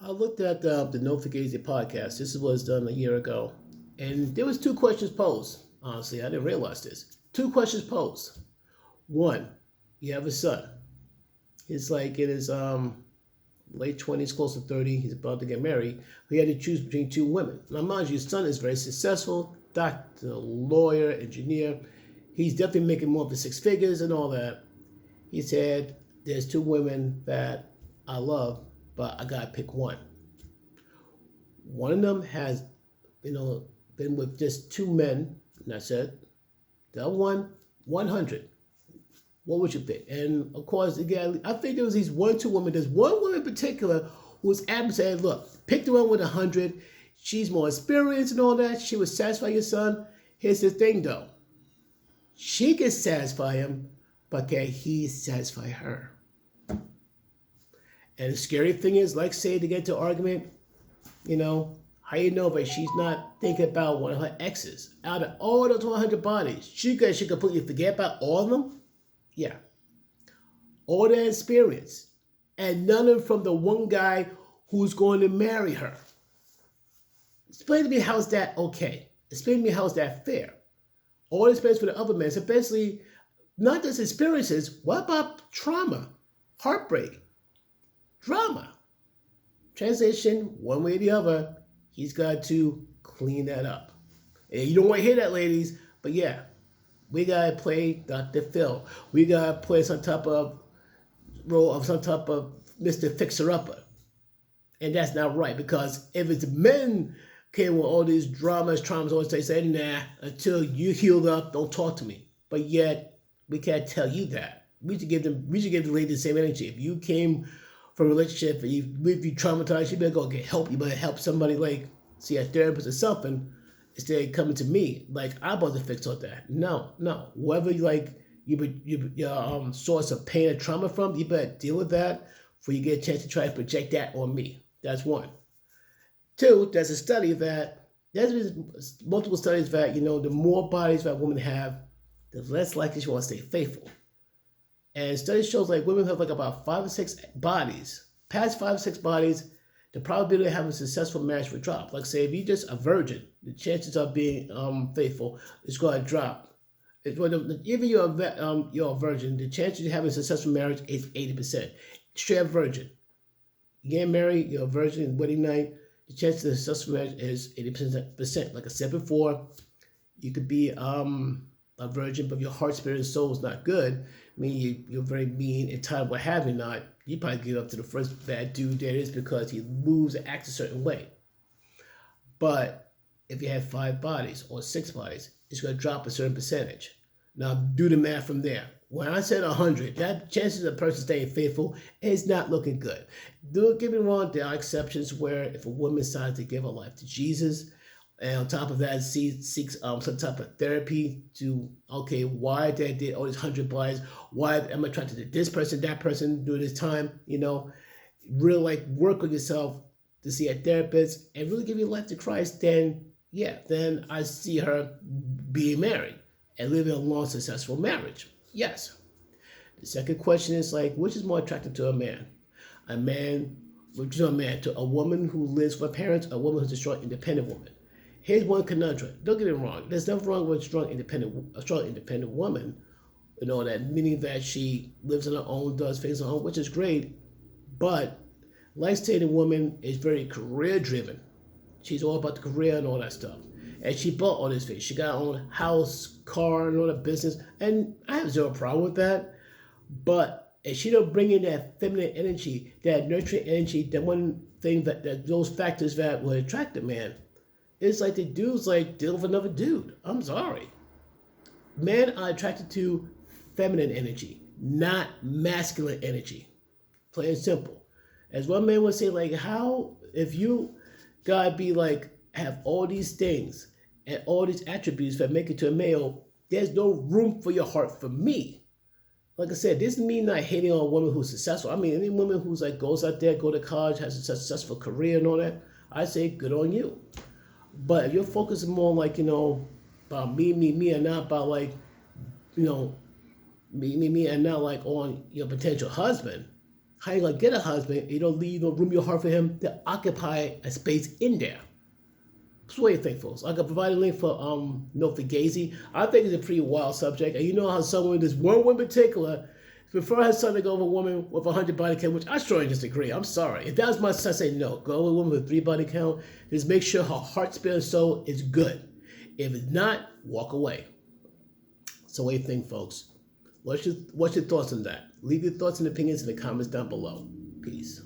I looked at the No Fugazee podcast. This was done a year ago, and there was two questions posed. Honestly, I didn't realize this. Two questions posed. One, you have a son. He's like in his late 20s, close to 30. He's about to get married. He had to choose between two women. Now, mind you, his son is very successful, doctor, lawyer, engineer. He's definitely making more than six figures and all that. He said, "There's two women that I love, but I gotta pick one. One of them has, been with just two men, and that's it. The other one, 100. What would you pick?" And of course, again, I think there was these one, two women. There's one woman in particular who was adamant saying, "Look, pick the one with 100. She's more experienced and all that. She would satisfy your son." Here's the thing, though. She can satisfy him, but can he satisfy her? And the scary thing is, like say to get to argument, how you know that she's not thinking about one of her exes. Out of all those 100 bodies, she could completely forget about all of them? Yeah. All that experience. And none of them from the one guy who's going to marry her. Explain to me how's that okay? Explain to me how's that fair? All the experience for the other man. So basically, not just experiences, what about trauma, heartbreak, drama? Translation, one way or the other, he's got to clean that up. And you don't want to hear that, ladies, but yeah, we got to play Dr. Phil. We got to play some type of role of some type of Mr. Fixer-Upper. And that's not right, because if it's men came with all these dramas, traumas, always they say, "Nah, until you healed up, don't talk to me." But yet, we can't tell you that. We should give the lady the same energy. If you came from a relationship and you traumatized, you better go get help. You better help somebody, like see a therapist or something, instead of coming to me like I'm about to fix all that. No. Whoever your source of pain and trauma from, you better deal with that before you get a chance to try to project that on me. That's one. Two, there's a study that there's multiple studies that the more bodies that women have, the less likely she wants to stay faithful. And studies shows like women have like about 5 or 6 bodies. Past 5 or 6 bodies, the probability of having a successful marriage would drop. Like say, if you're just a virgin, the chances of being faithful is going to drop. Even you're a virgin, the chances of having a successful marriage is 80%. Straight up virgin. You get married, you're a virgin, wedding night, the chance of a successful marriage is 80%. Like I said before, you could be a virgin, but your heart, spirit, and soul is not good. I mean, you're very mean, entitled, what have you not. You probably get up to the first bad dude there is because he moves and acts a certain way. But if you have 5 bodies or 6 bodies, it's going to drop a certain percentage. Now, do the math from there. When I said 100, that chances of a person staying faithful is not looking good. Don't get me wrong, there are exceptions where if a woman decides to give her life to Jesus, and on top of that, seeks some type of therapy to, okay, why did I did all these 100 bodies? Why am I attracted to this person, that person during this time? Really like work on yourself to see a therapist and really give your life to Christ. Then I see her being married and living a long, successful marriage. Yes. The second question is like, which is more attractive to a man? To a woman who lives with her parents, a woman who's a strong, independent woman. Here's one conundrum. Don't get me wrong. There's nothing wrong with a strong, independent woman. That meaning that she lives on her own, does things on her own, which is great. But life-stating woman is very career-driven. She's all about the career and all that stuff. And she bought all this things. She got her own house, car, and all that business. And I have zero problem with that. But if she don't bring in that feminine energy, that nurturing energy, that one thing that those factors that will attract a man, it's like the dude's like dealing with another dude. I'm sorry. Men are attracted to feminine energy, not masculine energy. Plain and simple. As one man would say, like, how, if you gotta be like, have all these things and all these attributes that make it to a male, there's no room for your heart for me. Like I said, this is me not hating on a woman who's successful. I mean, any woman who's like goes out there, go to college, has a successful career and all that, I say good on you. But if you're focusing more like, about me, and not about like, me, and not like on your potential husband, how you gonna get a husband? You don't leave no room in your heart for him to occupy a space in there. So what do you think, folks? I can provide a link for No Fugazee. I think it's a pretty wild subject, and you know how someone, this one woman in particular, prefer her son to go with a woman with 100 body count, which I strongly disagree. I'm sorry. If that was my son, I say no. Go with a woman with 3 body count. Just make sure her heart, spirit, and soul is good. If it's not, walk away. So what do you think, folks? What's your thoughts on that? Leave your thoughts and opinions in the comments down below. Peace.